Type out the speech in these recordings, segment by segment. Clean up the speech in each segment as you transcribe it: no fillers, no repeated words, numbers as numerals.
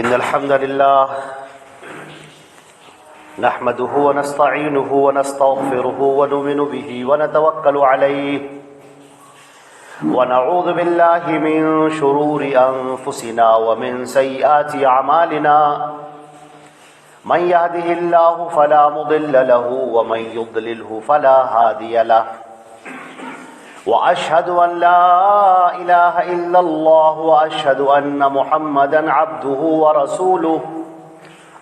إن الحمد لله نحمده ونستعينه ونستغفره ونؤمن به ونتوكل عليه ونعوذ بالله من شرور أنفسنا ومن سيئات أعمالنا من يهده الله فلا مضل له ومن يضلله فلا هادي له وأشهد أن لا إله إلا الله وأشهد أن محمدا عبده ورسوله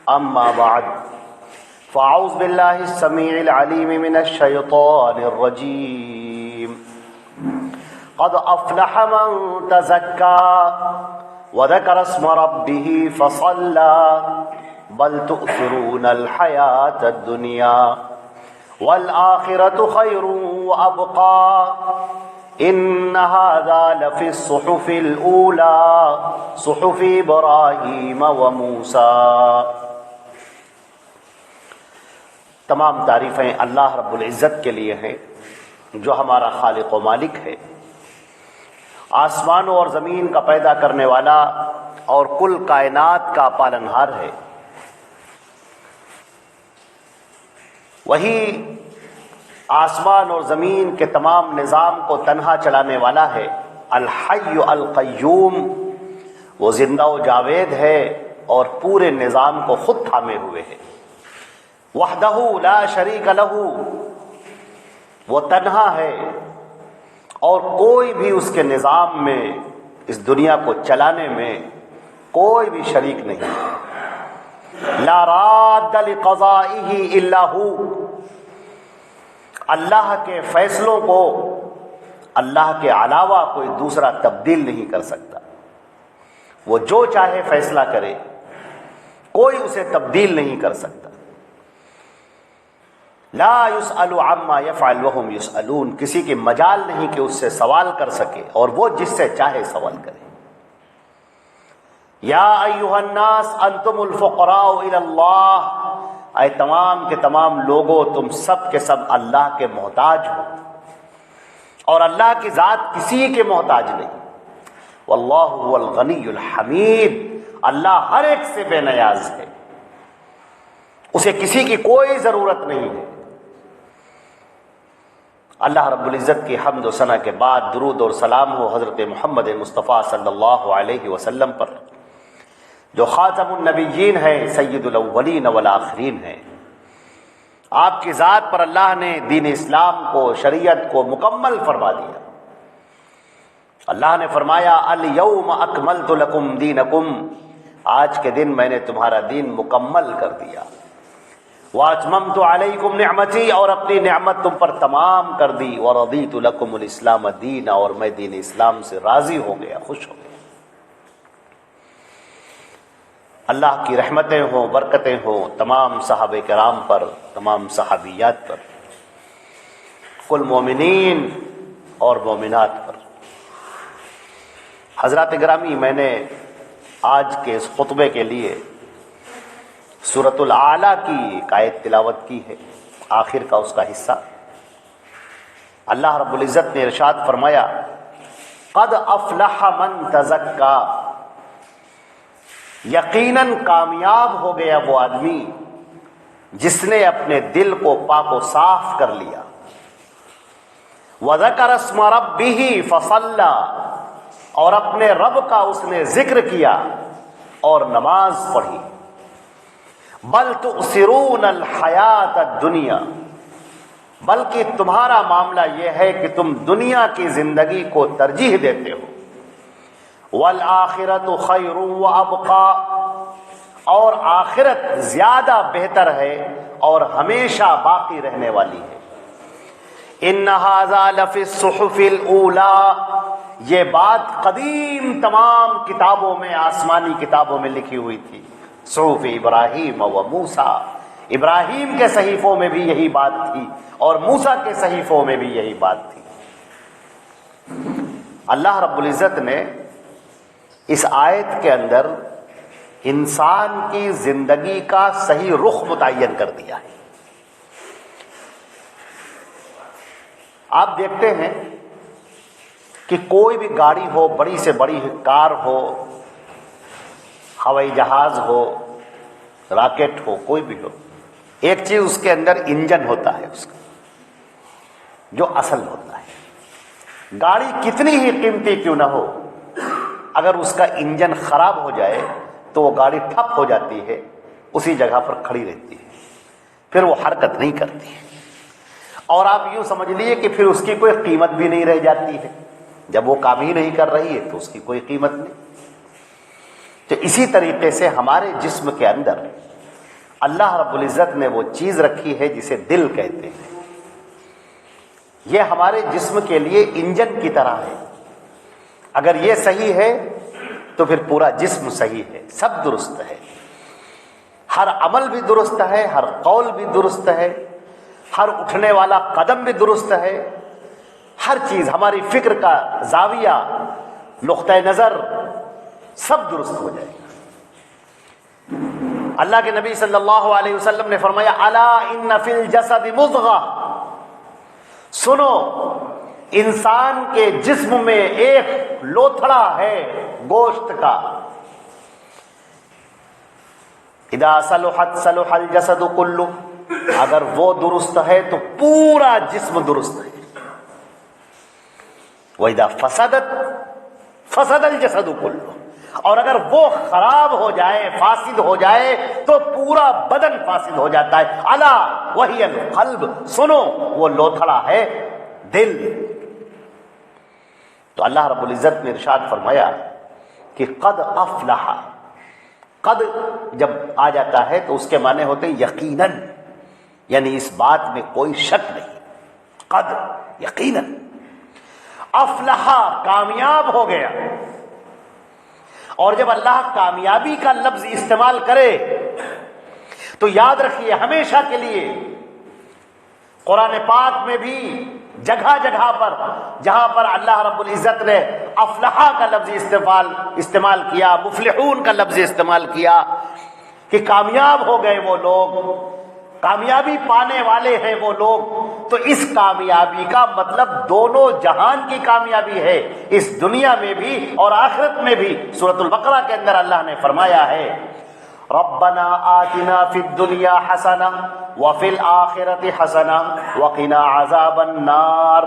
أما بعد فأعوذ بالله السميع العليم من الشيطان الرجيم قد أفلح من تزكى وذكر اسم ربه فصلى بل تؤثرون الحياة الدنيا والآخرة خير وأبقى إن هذا لفي الصحف الأولى صحف إبراهيم وموسى۔ تمام تعریفیں اللہ رب العزت کے لیے ہیں جو ہمارا خالق و مالک ہے، آسمانوں اور زمین کا پیدا کرنے والا اور کل کائنات کا پالنہار ہے۔ وہی آسمان اور زمین کے تمام نظام کو تنہا چلانے والا ہے، الحی القیوم، وہ زندہ و جاوید ہے اور پورے نظام کو خود تھامے ہوئے ہے۔ وحدہ لا شریک لہ، وہ تنہا ہے اور کوئی بھی اس کے نظام میں، اس دنیا کو چلانے میں کوئی بھی شریک نہیں۔ لا راد لقضائہ الا ہو، اللہ کے فیصلوں کو اللہ کے علاوہ کوئی دوسرا تبدیل نہیں کر سکتا۔ وہ جو چاہے فیصلہ کرے، کوئی اسے تبدیل نہیں کر سکتا۔ لا يسأل عما يفعل وهم يسألون، کسی کی مجال نہیں کہ اس سے سوال کر سکے اور وہ جس سے چاہے سوال کرے۔ یا ایھا الناس انتم الفقراء الی اللہ، اے تمام کے تمام لوگوں تم سب کے سب اللہ کے محتاج ہو، اور اللہ کی ذات کسی کے محتاج نہیں۔ واللہ هو الغنی الحمید، اللہ ہر ایک سے بے نیاز ہے، اسے کسی کی کوئی ضرورت نہیں ہے۔ اللہ رب العزت کی حمد و ثنا کے بعد درود اور سلام ہو حضرت محمد مصطفیٰ صلی اللہ علیہ وسلم پر، جو خاتم النبیین ہے، سید الاولین والآخرین ہے۔ آپ کی ذات پر اللہ نے دین اسلام کو، شریعت کو مکمل فرما دیا۔ اللہ نے فرمایا الیوم اکملت لکم دینکم، آج کے دن میں نے تمہارا دین مکمل کر دیا۔ واتممت علیکم نعمتی، اور اپنی نعمت تم پر تمام کر دی۔ ورضیت لکم الاسلام دینا، اور میں دین اسلام سے راضی ہو گیا، خوش ہو گیا۔ اللہ کی رحمتیں ہوں، برکتیں ہوں تمام صحابہ کرام پر، تمام صحابیات پر، کل مومنین اور مومنات پر۔ حضرات گرامی، میں نے آج کے اس خطبے کے لیے سورۃ الاعلیٰ کی ایک آیت تلاوت کی ہے، آخر کا اس کا حصہ۔ اللہ رب العزت نے ارشاد فرمایا قد افلح من تزکا، یقیناً کامیاب ہو گیا وہ آدمی جس نے اپنے دل کو پاک و صاف کر لیا۔ وذکر اسم ربہ فصلی، اور اپنے رب کا اس نے ذکر کیا اور نماز پڑھی۔ بل تؤثرون الحیات الدنیا، بلکہ تمہارا معاملہ یہ ہے کہ تم دنیا کی زندگی کو ترجیح دیتے ہو۔ والآخرۃ خیر وابقی، اور آخرت زیادہ بہتر ہے اور ہمیشہ باقی رہنے والی ہے۔ ان ھذا لفی الصحف الاولی، یہ بات قدیم تمام کتابوں میں، آسمانی کتابوں میں لکھی ہوئی تھی۔ صحف ابراہیم و موسیٰ، ابراہیم کے صحیفوں میں بھی یہی بات تھی اور موسیٰ کے صحیفوں میں بھی یہی بات تھی۔ اللہ رب العزت نے اس آیت کے اندر انسان کی زندگی کا صحیح رخ متعین کر دیا ہے۔ آپ دیکھتے ہیں کہ کوئی بھی گاڑی ہو، بڑی سے بڑی کار ہو، ہوائی جہاز ہو، راکٹ ہو، کوئی بھی ہو، ایک چیز اس کے اندر انجن ہوتا ہے اس کا جو اصل ہوتا ہے۔ گاڑی کتنی ہی قیمتی کیوں نہ ہو، اگر اس کا انجن خراب ہو جائے تو وہ گاڑی ٹھپ ہو جاتی ہے، اسی جگہ پر کھڑی رہتی ہے، پھر وہ حرکت نہیں کرتی ہے، اور آپ یوں سمجھ لیجیے کہ پھر اس کی کوئی قیمت بھی نہیں رہ جاتی ہے۔ جب وہ کام ہی نہیں کر رہی ہے تو اس کی کوئی قیمت نہیں۔ تو اسی طریقے سے ہمارے جسم کے اندر اللہ رب العزت نے وہ چیز رکھی ہے جسے دل کہتے ہیں، یہ ہمارے جسم کے لیے انجن کی طرح ہے۔ اگر یہ صحیح ہے تو پھر پورا جسم صحیح ہے، سب درست ہے، ہر عمل بھی درست ہے، ہر قول بھی درست ہے، ہر اٹھنے والا قدم بھی درست ہے، ہر چیز، ہماری فکر کا زاویہ، نقطہ نظر، سب درست ہو جائے گا۔ اللہ کے نبی صلی اللہ علیہ وسلم نے فرمایا الا ان فی الجسد مضغہ، سنو انسان کے جسم میں ایک لوتھڑا ہے گوشت کا، اذا صلحت صلح الجسد کلہ، اگر وہ درست ہے تو پورا جسم درست ہے، وَإِذَا فَسَدَتْ فَسَدَ الْجَسَدُ كُلُّهُ، اور اگر وہ خراب ہو جائے، فاسد ہو جائے تو پورا بدن فاسد ہو جاتا ہے۔ الا وہی القلب، سنو وہ لوتھڑا ہے دل۔ تو اللہ رب العزت نے ارشاد فرمایا کہ قد افلح، قد جب آ جاتا ہے تو اس کے معنی ہوتے ہیں یقیناً، یعنی اس بات میں کوئی شک نہیں، قد یقیناً، افلح کامیاب ہو گیا۔ اور جب اللہ کامیابی کا لفظ استعمال کرے تو یاد رکھیے ہمیشہ کے لیے، قرآن پاک میں بھی جگہ جگہ پر جہاں پر اللہ رب العزت نے افلح کا لفظ استعمال کیا، مفلحون کا لفظ استعمال کیا کہ کامیاب ہو گئے وہ لوگ، کامیابی پانے والے ہیں وہ لوگ، تو اس کامیابی کا مطلب دونوں جہان کی کامیابی ہے، اس دنیا میں بھی اور آخرت میں بھی۔ سورۃ البقرہ کے اندر اللہ نے فرمایا ہے ربنا آتنا فی الدنیا حسنہ وفی الآخرۃ حسنہ وقنا عذاب النار۔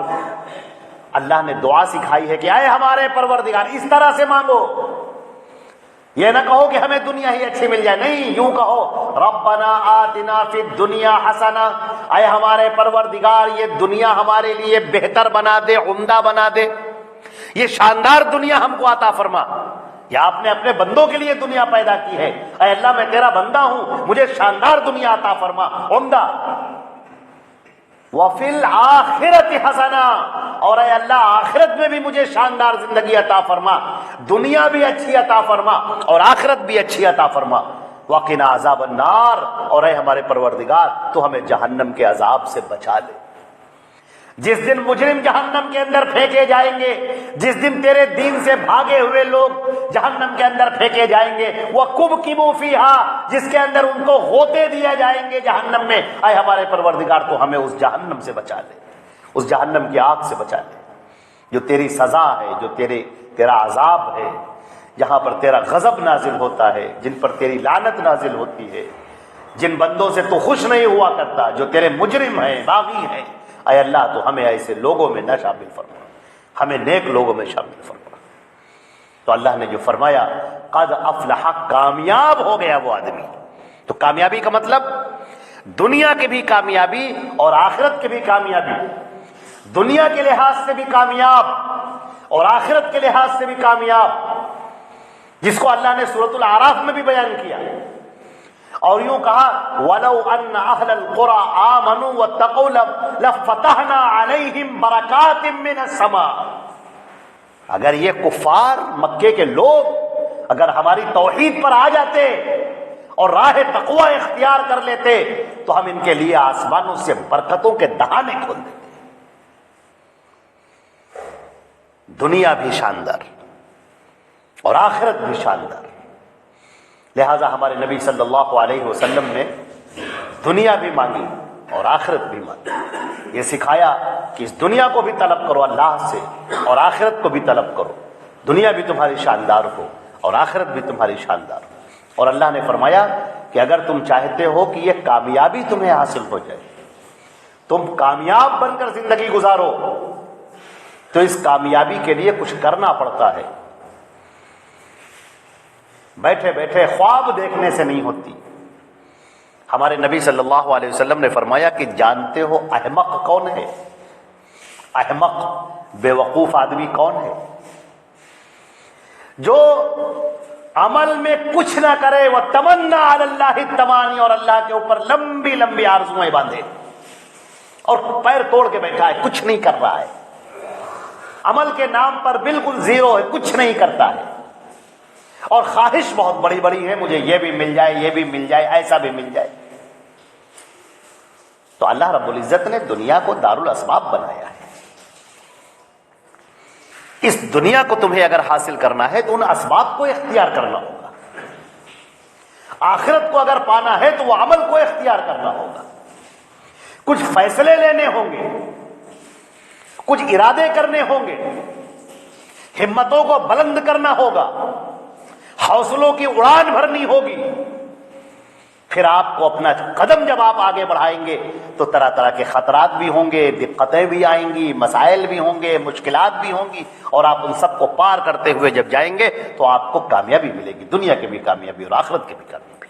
اللہ نے دعا سکھائی ہے کہ اے ہمارے پروردگار، اس طرح سے مانگو، یہ نہ کہو کہ ہمیں دنیا ہی اچھی مل جائے، نہیں، یوں کہو ربنا آتنا فی الدنیا حسنہ، اے ہمارے پروردگار یہ دنیا ہمارے لیے بہتر بنا دے، عمدہ بنا دے، یہ شاندار دنیا ہم کو عطا فرما۔ یا آپ نے اپنے بندوں کے لیے دنیا پیدا کی ہے، اے اللہ میں تیرا بندہ ہوں، مجھے شاندار دنیا عطا فرما، عمدہ۔ وفی الآخرۃ حسنہ، اور اے اللہ آخرت میں بھی مجھے شاندار زندگی عطا فرما، دنیا بھی اچھی عطا فرما اور آخرت بھی اچھی عطا فرما۔ وقنا عذاب النار، اور اے ہمارے پروردگار تو ہمیں جہنم کے عذاب سے بچا لے۔ جس دن مجرم جہنم کے اندر پھینکے جائیں گے، جس دن تیرے دین سے بھاگے ہوئے لوگ جہنم کے اندر پھینکے جائیں گے، وَكُبْكِبُوا فِيهَا، جس کے اندر ان کو غوطے دیا جائیں گے جہنم میں، اے ہمارے پروردگار تو ہمیں اس جہنم سے بچا لے، اس جہنم کی آگ سے بچا لے جو تیری سزا ہے، جو تیرا عذاب ہے، جہاں پر تیرا غضب نازل ہوتا ہے، جن پر تیری لعنت نازل ہوتی ہے، جن بندوں سے تو خوش نہیں ہوا کرتا، جو تیرے مجرم ہیں، باغی ہیں، اے اللہ تو ہمیں ایسے لوگوں میں نہ شامل فرما، ہمیں نیک لوگوں میں شامل فرما۔ تو اللہ نے جو فرمایا قد افلح، کامیاب ہو گیا وہ آدمی۔ تو کامیابی کا مطلب دنیا کی بھی کامیابی اور آخرت کی بھی کامیابی، دنیا کے لحاظ سے بھی کامیاب اور آخرت کے لحاظ سے بھی کامیاب، جس کو اللہ نے سورۃ الاعراف میں بھی بیان کیا، اور یوں کہا وَلَوْ أَنَّ أَهْلَ الْقُرَىٰ آمَنُوا وَاتَّقَوْا لَفَتَحْنَا عَلَيْهِمْ بَرَكَاتٍ مِّنَ السَّمَاءِ، اگر یہ کفار مکے کے لوگ اگر ہماری توحید پر آ جاتے اور راہ تقوی اختیار کر لیتے تو ہم ان کے لیے آسمانوں سے برکتوں کے دہانے کھول دیتے۔ دنیا بھی شاندار اور آخرت بھی شاندار، لہذا ہمارے نبی صلی اللہ علیہ وسلم نے دنیا بھی مانگی اور آخرت بھی مانگی، یہ سکھایا کہ اس دنیا کو بھی طلب کرو اللہ سے اور آخرت کو بھی طلب کرو، دنیا بھی تمہاری شاندار ہو اور آخرت بھی تمہاری شاندار ہو۔ اور اللہ نے فرمایا کہ اگر تم چاہتے ہو کہ یہ کامیابی تمہیں حاصل ہو جائے، تم کامیاب بن کر زندگی گزارو، تو اس کامیابی کے لیے کچھ کرنا پڑتا ہے، بیٹھے بیٹھے خواب دیکھنے سے نہیں ہوتی۔ ہمارے نبی صلی اللہ علیہ وسلم نے فرمایا کہ جانتے ہو احمق کون ہے؟ احمق، بے وقوف آدمی کون ہے؟ جو عمل میں کچھ نہ کرے، وہ تمنا علی اللہ التمانی، اور اللہ کے اوپر لمبی لمبی آرزویں باندھے اور پیر توڑ کے بیٹھا ہے، کچھ نہیں کر رہا ہے، عمل کے نام پر بالکل زیرو ہے، کچھ نہیں کرتا ہے، اور خواہش بہت بڑی بڑی ہے، مجھے یہ بھی مل جائے، یہ بھی مل جائے، ایسا بھی مل جائے۔ تو اللہ رب العزت نے دنیا کو دارالاسباب بنایا ہے۔ اس دنیا کو تمہیں اگر حاصل کرنا ہے تو ان اسباب کو اختیار کرنا ہوگا، آخرت کو اگر پانا ہے تو وہ عمل کو اختیار کرنا ہوگا، کچھ فیصلے لینے ہوں گے، کچھ ارادے کرنے ہوں گے، ہمتوں کو بلند کرنا ہوگا، حوصلوں کی اڑان بھرنی ہوگی۔ پھر آپ کو اپنا قدم جب آپ آگے بڑھائیں گے تو طرح طرح کے خطرات بھی ہوں گے، دقتیں بھی آئیں گی، مسائل بھی ہوں گے، مشکلات بھی ہوں گی، اور آپ ان سب کو پار کرتے ہوئے جب جائیں گے تو آپ کو کامیابی ملے گی، دنیا کی بھی کامیابی اور آخرت کی بھی کامیابی۔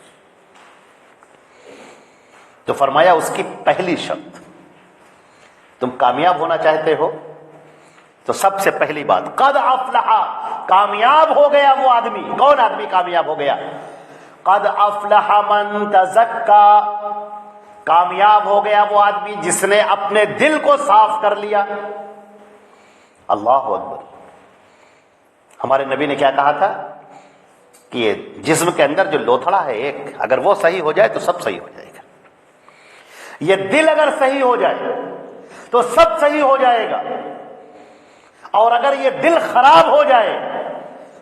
تو فرمایا اس کی پہلی شرط، تم کامیاب ہونا چاہتے ہو تو سب سے پہلی بات قد افلح، کامیاب ہو گیا وہ آدمی۔ کون آدمی کامیاب ہو گیا؟ قد افلح من تزکا، کامیاب ہو گیا وہ آدمی جس نے اپنے دل کو صاف کر لیا۔ اللہ اکبر۔ ہمارے نبی نے کیا کہا تھا کہ یہ جسم کے اندر جو لوتھڑا ہے ایک، اگر وہ صحیح ہو جائے تو سب صحیح ہو جائے گا۔ یہ دل اگر صحیح ہو جائے تو سب صحیح ہو جائے گا، اور اگر یہ دل خراب ہو جائے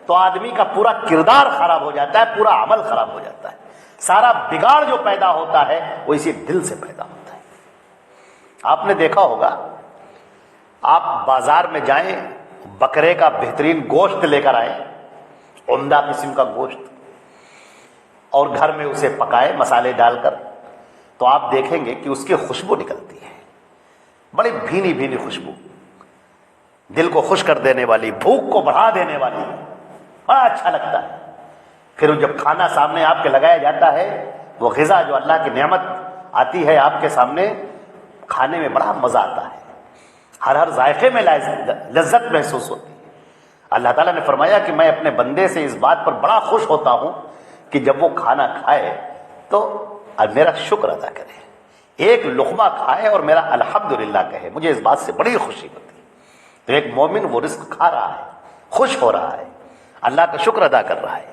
تو آدمی کا پورا کردار خراب ہو جاتا ہے، پورا عمل خراب ہو جاتا ہے، سارا بگاڑ جو پیدا ہوتا ہے وہ اسی دل سے پیدا ہوتا ہے۔ آپ نے دیکھا ہوگا، آپ بازار میں جائیں، بکرے کا بہترین گوشت لے کر آئیں، عمدہ قسم کا گوشت، اور گھر میں اسے پکائے مسالے ڈال کر، تو آپ دیکھیں گے کہ اس کی خوشبو نکلتی ہے، بڑی بھینی بھینی خوشبو، دل کو خوش کر دینے والی، بھوک کو بڑھا دینے والی، بڑا اچھا لگتا ہے۔ پھر جب کھانا سامنے آپ کے لگایا جاتا ہے، وہ غذا جو اللہ کی نعمت آتی ہے آپ کے سامنے، کھانے میں بڑا مزہ آتا ہے، ہر ذائقے میں لذت محسوس ہوتی ہے۔ اللہ تعالیٰ نے فرمایا کہ میں اپنے بندے سے اس بات پر بڑا خوش ہوتا ہوں کہ جب وہ کھانا کھائے تو میرا شکر ادا کرے، ایک لقمہ کھائے اور میرا الحمدللہ کہے، مجھے اس بات سے بڑی خوشی ہوتی ہے۔ تو ایک مومن وہ رزق کھا رہا ہے، خوش ہو رہا ہے، اللہ کا شکر ادا کر رہا ہے۔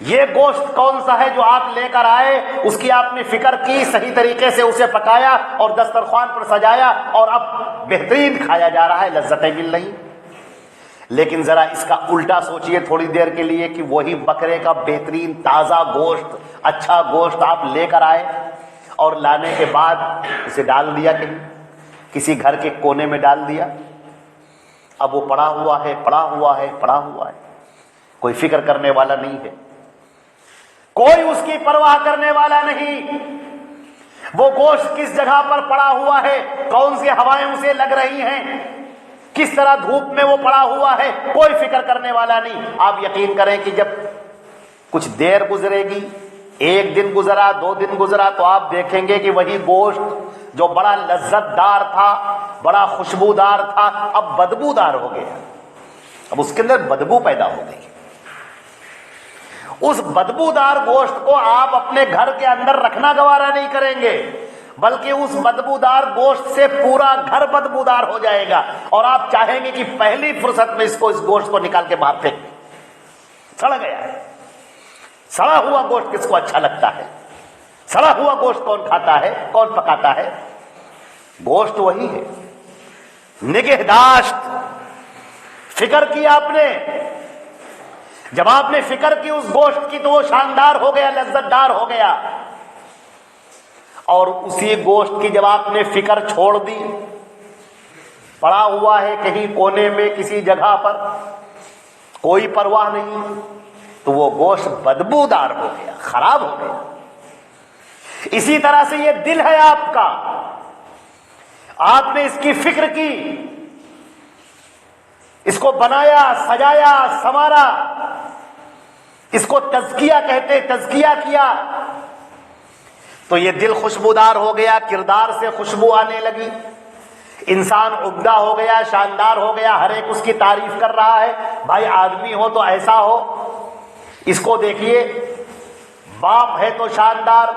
یہ گوشت کون سا ہے جو آپ لے کر آئے، اس کی آپ نے فکر کی، صحیح طریقے سے اسے پکایا اور دسترخوان پر سجایا، اور اب بہترین کھایا جا رہا ہے، لذتیں مل رہی۔ لیکن ذرا اس کا الٹا سوچئے تھوڑی دیر کے لیے کہ وہی بکرے کا بہترین تازہ گوشت، اچھا گوشت آپ لے کر آئے اور لانے کے بعد اسے ڈال دیا کہیں کسی گھر کے کونے میں ڈال دیا، اب وہ پڑا ہوا ہے، کوئی فکر کرنے والا نہیں ہے، کوئی اس کی پرواہ کرنے والا نہیں۔ وہ گوشت کس جگہ پر پڑا ہوا ہے، کون سی ہوائیں اسے لگ رہی ہیں، کس طرح دھوپ میں وہ پڑا ہوا ہے، کوئی فکر کرنے والا نہیں۔ آپ یقین کریں کہ جب کچھ دیر گزرے گی، ایک دن گزرا، 2 دن گزرا، تو آپ دیکھیں گے کہ وہی گوشت جو بڑا لذت دار تھا، بڑا خوشبودار تھا، اب بدبودار ہو گیا، اب اس کے اندر بدبو پیدا ہو گئی۔ اس بدبودار گوشت کو آپ اپنے گھر کے اندر رکھنا گوارا نہیں کریں گے، بلکہ اس بدبودار گوشت سے پورا گھر بدبودار ہو جائے گا، اور آپ چاہیں گے کہ پہلی فرصت میں اس گوشت کو نکال کے باہر پھینک دیں۔ سڑ گیا ہے۔ سڑا ہوا گوشت کس کو اچھا لگتا ہے؟ سڑا ہوا گوشت کون کھاتا ہے، کون پکاتا ہے؟ گوشت وہی ہے، نگہداشت، فکر کی آپ نے، جب آپ نے فکر کی اس گوشت کی تو وہ شاندار ہو گیا، لذت دار ہو گیا، اور اسی گوشت کی جب آپ نے فکر چھوڑ دی، پڑا ہوا ہے کہیں کونے میں کسی جگہ پر، کوئی پرواہ نہیں، تو وہ گوشت بدبودار ہو گیا، خراب ہو گیا۔ اسی طرح سے یہ دل ہے آپ کا، آپ نے اس کی فکر کی، اس کو بنایا، سجایا، سنوارا، اس کو تزکیہ کہتے، تزکیہ کیا، تو یہ دل خوشبودار ہو گیا، کردار سے خوشبو آنے لگی، انسان عمدہ ہو گیا، شاندار ہو گیا، ہر ایک اس کی تعریف کر رہا ہے۔ بھائی آدمی ہو تو ایسا ہو، اس کو دیکھیے، باپ ہے تو شاندار،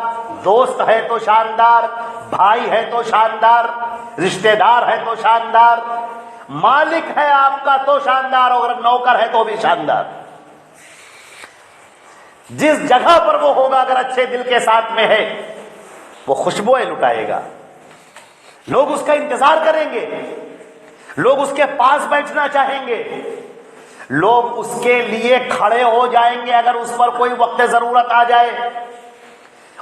دوست ہے تو شاندار، بھائی ہے تو شاندار، رشتہ دار ہے تو شاندار، مالک ہے آپ کا تو شاندار، اور نوکر ہے تو بھی شاندار۔ جس جگہ پر وہ ہوگا اگر اچھے دل کے ساتھ میں ہے، وہ خوشبوئیں لٹائے گا، لوگ اس کا انتظار کریں گے، لوگ اس کے پاس بیٹھنا چاہیں گے، لوگ اس کے لیے کھڑے ہو جائیں گے اگر اس پر کوئی وقت ضرورت آ جائے،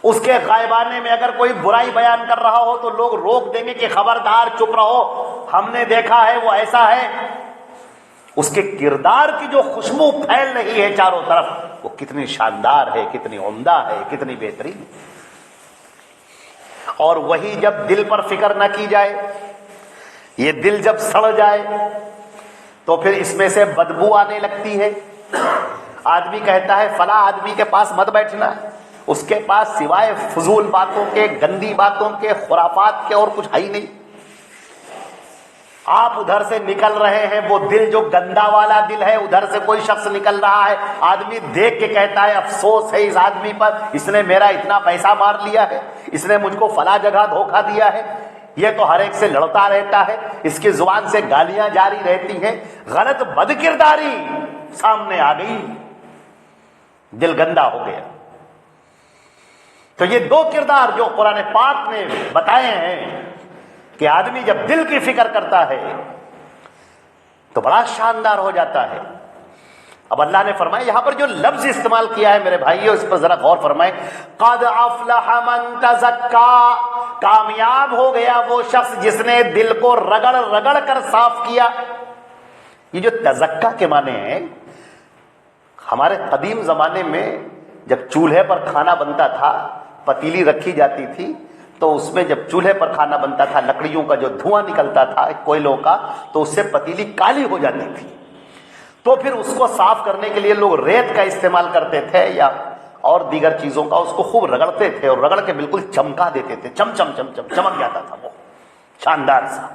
اس کے غائبانے میں اگر کوئی برائی بیان کر رہا ہو تو لوگ روک دیں گے کہ خبردار چپ رہو، ہم نے دیکھا ہے وہ ایسا ہے۔ اس کے کردار کی جو خوشبو پھیل رہی ہے چاروں طرف، وہ کتنی شاندار ہے، کتنی عمدہ ہے، کتنی بہترین۔ اور وہی جب دل پر فکر نہ کی جائے، یہ دل جب سڑ جائے تو پھر اس میں سے بدبو آنے لگتی ہے۔ آدمی کہتا ہے فلاں آدمی کے پاس مت بیٹھنا، اس کے پاس سوائے فضول باتوں کے، گندی باتوں کے، خرافات کے اور کچھ ہے ہی نہیں۔ آپ ادھر سے نکل رہے ہیں، وہ دل جو گندا والا دل ہے ادھر سے کوئی شخص نکل رہا ہے، آدمی دیکھ کے کہتا ہے افسوس ہے اس آدمی پر، اس نے میرا اتنا پیسہ مار لیا ہے، اس نے مجھ کو فلاں جگہ دھوکہ دیا ہے، یہ تو ہر ایک سے لڑتا رہتا ہے، اس کی زبان سے گالیاں جاری رہتی ہیں، غلط بد کرداری سامنے آ گئی، دل گندا ہو گیا۔ تو یہ دو کردار جو قرآن پاک نے بتائے ہیں کہ آدمی جب دل کی فکر کرتا ہے تو بڑا شاندار ہو جاتا ہے۔ اب اللہ نے فرمایا، یہاں پر جو لفظ استعمال کیا ہے میرے بھائیو، اس پر ذرا غور فرمائیں، قد افلح من تزکا، کامیاب ہو گیا وہ شخص جس نے دل کو رگڑ رگڑ کر صاف کیا۔ یہ جو تزکا کے معنی ہیں، ہمارے قدیم زمانے میں جب چولہے پر کھانا بنتا تھا، پتیلی رکھی جاتی تھی، تو اس میں جب چولہے پر کھانا بنتا تھا، لکڑیوں کا جو دھواں نکلتا تھا کوئلوں کا، تو اس سے پتیلی کالی ہو جاتی تھی، تو پھر اس کو صاف کرنے کے لیے لوگ ریت کا استعمال کرتے تھے یا اور دیگر چیزوں کا، اس کو خوب رگڑتے تھے اور رگڑ کے بالکل چمکا دیتے تھے، چم چم چم چم چمک جاتا تھا وہ شاندار سا۔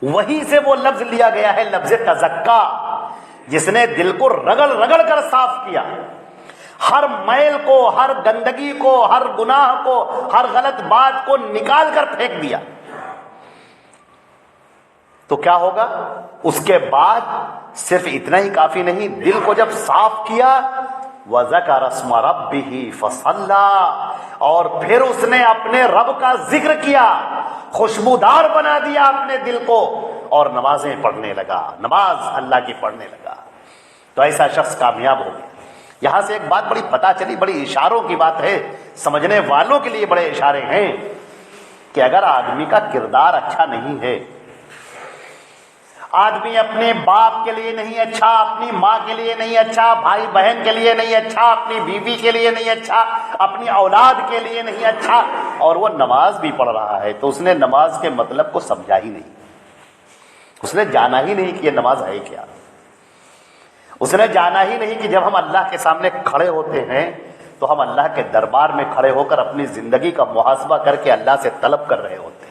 وہیں سے وہ لفظ لیا گیا ہے، لفظ تزکا، جس نے دل کو رگڑ رگڑ کر صاف کیا، ہر میل کو، ہر گندگی کو، ہر گناہ کو، ہر غلط بات کو نکال کر پھینک دیا۔ تو کیا ہوگا؟ اس کے بعد صرف اتنا ہی کافی نہیں، دل کو جب صاف کیا، وَذَكَرَ اسْمَ رَبِّهِ فَصَلَّى، اور پھر اس نے اپنے رب کا ذکر کیا، خوشبودار بنا دیا اپنے دل کو، اور نمازیں پڑھنے لگا، نماز اللہ کی پڑھنے لگا، تو ایسا شخص کامیاب ہو گیا۔ یہاں سے ایک بات بڑی پتہ چلی، بڑی اشاروں کی بات ہے، سمجھنے والوں کے لیے بڑے اشارے ہیں، کہ اگر آدمی کا کردار اچھا نہیں ہے، آدمی اپنے باپ کے لیے نہیں اچھا، اپنی ماں کے لیے نہیں اچھا، بھائی بہن کے لیے نہیں اچھا، اپنی بیوی کے لیے نہیں اچھا، اپنی اولاد کے لیے نہیں اچھا، اور وہ نماز بھی پڑھ رہا ہے، تو اس نے نماز کے مطلب کو سمجھا ہی نہیں، اس نے جانا ہی نہیں کہ یہ نماز ہے کیا، اس نے جانا ہی نہیں کہ جب ہم اللہ کے سامنے کھڑے ہوتے ہیں تو ہم اللہ کے دربار میں کھڑے ہو کر اپنی زندگی کا محاسبہ کر کے اللہ سے طلب کر رہے ہوتے ہیں۔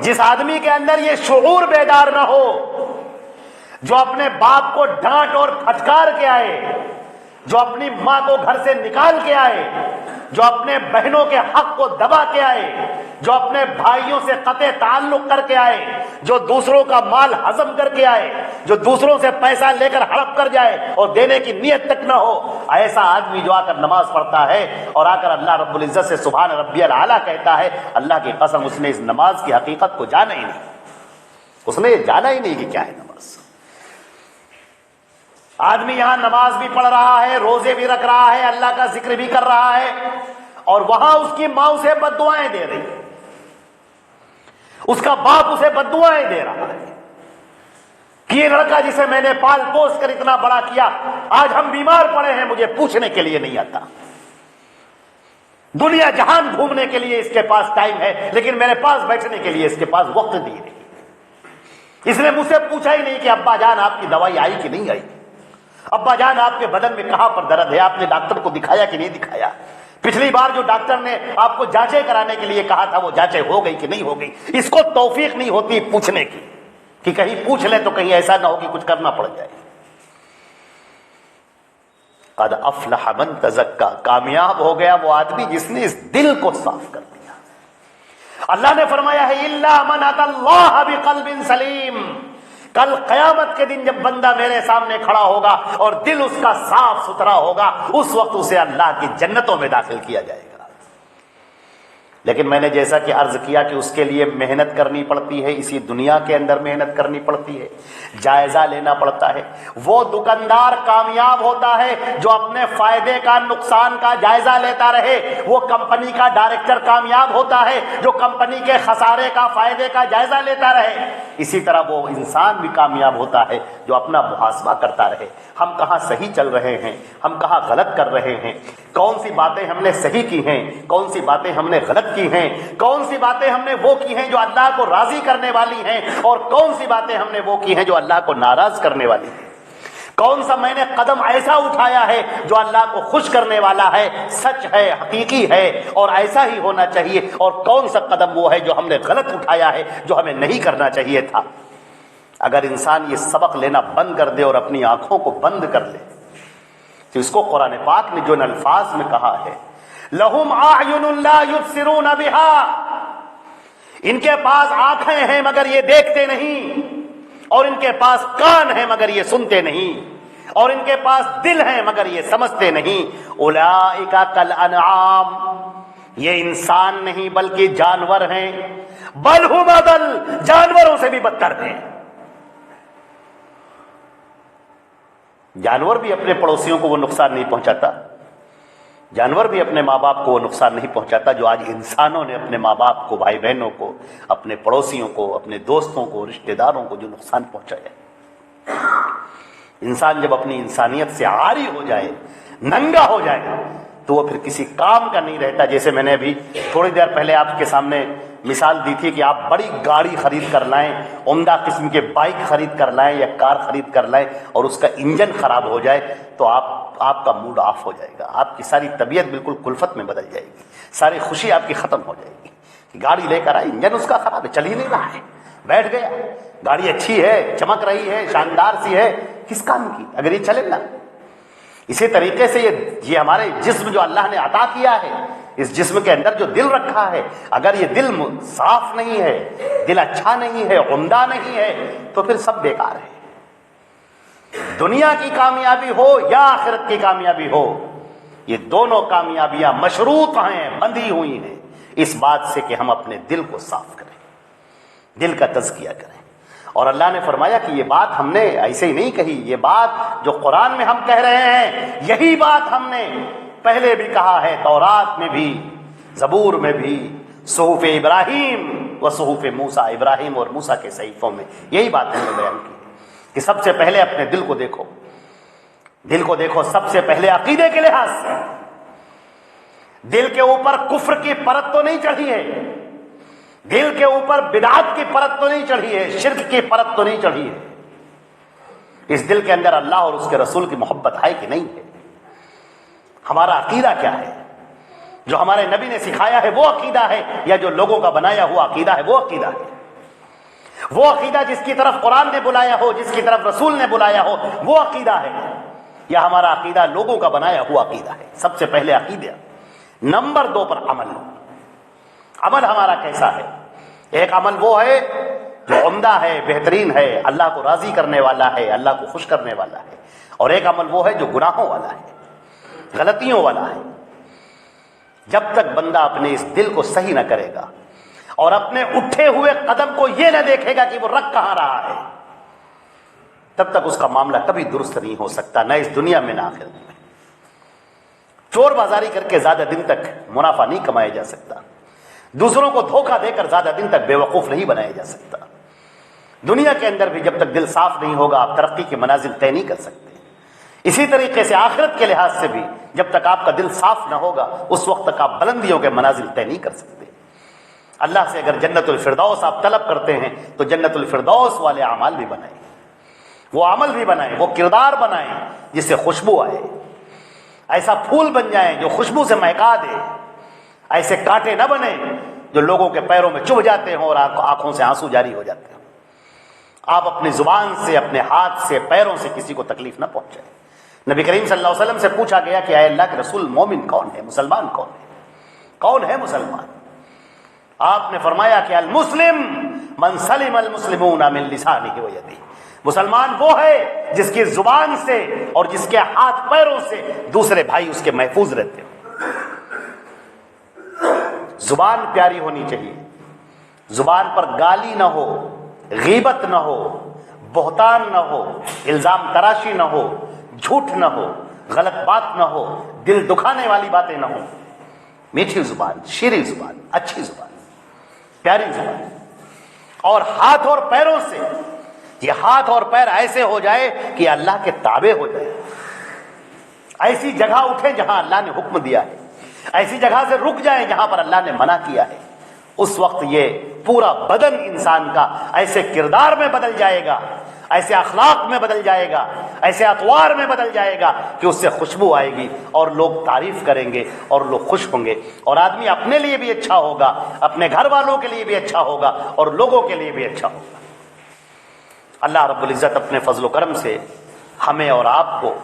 جس آدمی کے اندر یہ شعور بیدار نہ ہو، جو اپنے باپ کو ڈانٹ اور پھٹکار کے آئے، جو اپنی ماں کو گھر سے نکال کے آئے، جو اپنے بہنوں کے حق کو دبا کے آئے، جو اپنے بھائیوں سے قطع تعلق کر کے آئے، جو دوسروں کا مال ہضم کر کے آئے، جو دوسروں سے پیسہ لے کر ہڑپ کر جائے اور دینے کی نیت تک نہ ہو، ایسا آدمی جو آ کر نماز پڑھتا ہے اور آ کر اللہ رب العزت سے سبحان ربی الاعلیٰ کہتا ہے، اللہ کی قسم اس نے اس نماز کی حقیقت کو جانا ہی نہیں، اس نے یہ جانا ہی نہیں کہ کیا ہے نماز۔ آدمی یہاں نماز بھی پڑھ رہا ہے، روزے بھی رکھ رہا ہے، اللہ کا ذکر بھی کر رہا ہے، اور وہاں اس کی ماں اسے بد دعائیں دے رہی ہے، اس کا باپ اسے بد دعائیں دے رہا ہے، یہ لڑکا جسے میں نے پال پوس کر اتنا بڑا کیا، آج ہم بیمار پڑے ہیں، مجھے پوچھنے کے لیے نہیں آتا۔ دنیا جہان گھومنے کے لیے اس کے پاس ٹائم ہے، لیکن میرے پاس بیٹھنے کے لیے اس کے پاس وقت نہیں ہے۔ اس نے مجھ سے پوچھا ہی نہیں کہ ابا جان آپ کی دوائی آئی کہ نہیں آئی، ابا جان آپ کے بدن میں کہاں پر درد ہے، آپ نے ڈاکٹر کو دکھایا کہ نہیں دکھایا، پچھلی بار جو ڈاکٹر نے آپ کو جانچیں کرانے کے لیے کہا تھا وہ جانچیں ہو گئی کہ نہیں ہو گئی۔ اس کو توفیق نہیں ہوتی پوچھنے کی کہ کہیں پوچھ لے تو کہیں ایسا نہ ہو کہ کچھ کرنا پڑ جائے۔ قد افلح من تزکا، کامیاب ہو گیا وہ آدمی جس نے اس دل کو صاف کر دیا۔ اللہ نے فرمایا ہے الا من اتى اللہ بقلب سلیم، کل قیامت کے دن جب بندہ میرے سامنے کھڑا ہوگا اور دل اس کا صاف ستھرا ہوگا، اس وقت اسے اللہ کی جنتوں میں داخل کیا جائے گا۔ لیکن میں نے جیسا کہ عرض کیا کہ اس کے لیے محنت کرنی پڑتی ہے، اسی دنیا کے اندر محنت کرنی پڑتی ہے، جائزہ لینا پڑتا ہے۔ وہ دکاندار کامیاب ہوتا ہے جو اپنے فائدے کا نقصان کا جائزہ لیتا رہے، وہ کمپنی کا ڈائریکٹر کامیاب ہوتا ہے جو کمپنی کے خسارے کا فائدے کا جائزہ لیتا رہے۔ اسی طرح وہ انسان بھی کامیاب ہوتا ہے جو اپنا محاسبہ کرتا رہے، ہم کہاں صحیح چل رہے ہیں، ہم کہاں غلط کر رہے ہیں، کون سی باتیں ہم نے صحیح کی ہیں، کون سی باتیں ہم نے غلط کی ہیں، کون سی باتیں ہم نے وہ کی ہیں جو اللہ کو راضی کرنے والی ہیں، اور کون سی باتیں ہم نے وہ کی ہیں جو اللہ کو ناراض کرنے والی ہیں، کون سا میں نے قدم ایسا اٹھایا ہے جو اللہ کو خوش کرنے والا ہے، سچ ہے، حقیقی ہے اور ایسا ہی ہونا چاہیے، اور کون سا قدم وہ ہے جو ہم نے غلط اٹھایا ہے جو ہمیں نہیں کرنا چاہیے تھا۔ اگر انسان یہ سبق لینا بند کر دے اور اپنی آنکھوں کو بند کر لے تو اس کو قرآن پاک نے جو ان الفاظ میں کہا ہے لہم اعین لا یبصرون بہا، ان کے پاس آنکھیں ہیں مگر یہ دیکھتے نہیں، اور ان کے پاس کان ہیں مگر یہ سنتے نہیں، اور ان کے پاس دل ہیں مگر یہ سمجھتے نہیں۔ اولئک کالانعام، یہ انسان نہیں بلکہ جانور ہیں، بل ہم اضل، جانوروں سے بھی بدتر ہیں۔ جانور بھی اپنے پڑوسیوں کو وہ نقصان نہیں پہنچاتا، جانور بھی اپنے ماں باپ کو وہ نقصان نہیں پہنچاتا جو آج انسانوں نے اپنے ماں باپ کو، بھائی بہنوں کو، اپنے پڑوسیوں کو، اپنے دوستوں کو، رشتہ داروں کو جو نقصان پہنچایا۔ انسان جب اپنی انسانیت سے عاری ہو جائے، ننگا ہو جائے، تو وہ پھر کسی کام کا نہیں رہتا۔ جیسے میں نے ابھی تھوڑی دیر پہلے آپ کے سامنے مثال دی تھی کہ آپ بڑی گاڑی خرید کر لائیں، عمدہ قسم کے بائک خرید کر لائیں یا کار خرید کر لائیں، اور اس کا انجن خراب ہو جائے تو آپ کا موڈ آف ہو جائے گا، آپ کی ساری طبیعت بالکل کلفت میں بدل جائے گی، ساری خوشی آپ کی ختم ہو جائے گی کہ گاڑی لے کر آئے، انجن اس کا خراب ہے، چل ہی نہیں رہا ہے، بیٹھ گیا، گاڑی اچھی ہے، چمک رہی ہے، شاندار سی ہے، کس کام کی اگر یہ چلے نا۔ اسی طریقے سے یہ ہمارے جسم جو اللہ نے عطا کیا ہے، اس جسم کے اندر جو دل رکھا ہے، اگر یہ دل صاف نہیں ہے، دل اچھا نہیں ہے، عمدہ نہیں ہے، تو پھر سب بیکار ہے۔ دنیا کی کامیابی ہو یا آخرت کی کامیابی ہو، یہ دونوں کامیابیاں مشروط ہیں، بندھی ہوئی ہیں اس بات سے کہ ہم اپنے دل کو صاف کریں، دل کا تزکیہ کریں۔ اور اللہ نے فرمایا کہ یہ بات ہم نے ایسے ہی نہیں کہی، یہ بات جو قرآن میں ہم کہہ رہے ہیں، یہی بات ہم نے پہلے بھی کہا ہے، تورات میں بھی، زبور میں بھی، صحف ابراہیم و صحف موسیٰ، ابراہیم اور موسیٰ کے صحیفوں میں یہی بات ہم نے بیان کی کہ سب سے پہلے اپنے دل کو دیکھو، دل کو دیکھو سب سے پہلے عقیدے کے لحاظ سے۔ دل کے اوپر کفر کی پرت تو نہیں چڑھی ہے، دل کے اوپر بدعت کی پرت تو نہیں چڑھی ہے، شرک کی پرت تو نہیں چڑھی ہے۔ اس دل کے اندر اللہ اور اس کے رسول کی محبت ہے کہ نہیں ہے؟ ہمارا عقیدہ کیا ہے؟ جو ہمارے نبی نے سکھایا ہے وہ عقیدہ ہے، یا جو لوگوں کا بنایا ہوا عقیدہ ہے وہ عقیدہ ہے؟ وہ عقیدہ جس کی طرف قرآن نے بلایا ہو، جس کی طرف رسول نے بلایا ہو، وہ عقیدہ ہے، یا ہمارا عقیدہ لوگوں کا بنایا ہوا عقیدہ ہے؟ سب سے پہلے عقیدہ۔ نمبر 2 پر عمل۔ عمل ہمارا کیسا ہے؟ ایک عمل وہ ہے جو عمدہ ہے، بہترین ہے، اللہ کو راضی کرنے والا ہے، اللہ کو خوش کرنے والا ہے، اور ایک عمل وہ ہے جو گناہوں والا ہے، غلطیوں والا ہے۔ جب تک بندہ اپنے اس دل کو صحیح نہ کرے گا اور اپنے اٹھے ہوئے قدم کو یہ نہ دیکھے گا کہ وہ رکھ کہاں رہا ہے، تب تک اس کا معاملہ کبھی درست نہیں ہو سکتا، نہ اس دنیا میں نہ آخرت میں۔ چور بازاری کر کے زیادہ دن تک منافع نہیں کمایا جا سکتا، دوسروں کو دھوکہ دے کر زیادہ دن تک بے وقوف نہیں بنایا جا سکتا۔ دنیا کے اندر بھی جب تک دل صاف نہیں ہوگا آپ ترقی کی منازل طے نہیں کر سکتے. اسی طریقے سے آخرت کے لحاظ سے بھی جب تک آپ کا دل صاف نہ ہوگا اس وقت تک آپ بلندیوں کے منازل طے نہیں کر سکتے. اللہ سے اگر جنت الفردوس آپ طلب کرتے ہیں تو جنت الفردوس والے اعمال بھی بنائیں, وہ عمل بھی بنائیں, وہ کردار بنائیں جس سے خوشبو آئے, ایسا پھول بن جائیں جو خوشبو سے مہکا دے, ایسے کانٹے نہ بنیں جو لوگوں کے پیروں میں چبھ جاتے ہوں اور آنکھوں سے آنسو جاری ہو جاتے ہیں. آپ اپنی زبان سے, اپنے ہاتھ سے, پیروں سے کسی کو تکلیف نہ پہنچائیں. نبی کریم صلی اللہ علیہ وسلم سے پوچھا گیا کہ اے اللہ کے رسول مومن کون ہے, مسلمان کون ہے, کون ہے مسلمان؟ آپ نے فرمایا کہ المسلم من سلم المسلمون من لسانہ و یدہ, مسلمان وہ ہے جس کی زبان سے اور جس کے ہاتھ پیروں سے دوسرے بھائی اس کے محفوظ رہتے ہیں. زبان پیاری ہونی چاہیے, زبان پر گالی نہ ہو, غیبت نہ ہو, بہتان نہ ہو, الزام تراشی نہ ہو, جھوٹ نہ ہو, غلط بات نہ ہو, دل دکھانے والی باتیں نہ ہو. میٹھی زبان, شیریں زبان, اچھی زبان, پیاری زبان. اور ہاتھ اور پیروں سے, یہ ہاتھ اور پیر ایسے ہو جائے کہ اللہ کے تابع ہو جائے, ایسی جگہ اٹھے جہاں اللہ نے حکم دیا ہے, ایسی جگہ سے رک جائیں جہاں پر اللہ نے منع کیا ہے. اس وقت یہ پورا بدن انسان کا ایسے کردار میں بدل جائے گا, ایسے اخلاق میں بدل جائے گا, ایسے اطوار میں بدل جائے گا کہ اس سے خوشبو آئے گی اور لوگ تعریف کریں گے اور لوگ خوش ہوں گے, اور آدمی اپنے لیے بھی اچھا ہوگا, اپنے گھر والوں کے لیے بھی اچھا ہوگا اور لوگوں کے لیے بھی اچھا ہوگا. اللہ رب العزت اپنے فضل و کرم سے ہمیں اور آپ کو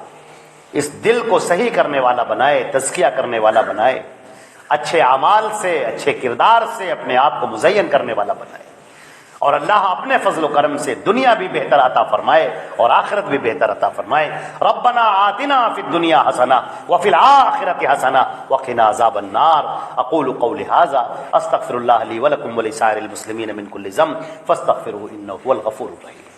اس دل کو صحیح کرنے والا بنائے, تزکیہ کرنے والا بنائے, اچھے اعمال سے, اچھے کردار سے اپنے آپ کو مزین کرنے والا بنائے, اور اللہ اپنے فضل و کرم سے دنیا بھی بہتر عطا فرمائے اور آخرت بھی بہتر عطا فرمائے. ربنا آتنا فی الدنیا حسنہ وفی الآخرۃ حسنہ وقنا عذاب النار. اقول قولی ھذا استغفر اللہ لی ولکم ولسائر المسلمین من کل ذنب فاستغفروہ انہ هو الغفور الرحیم.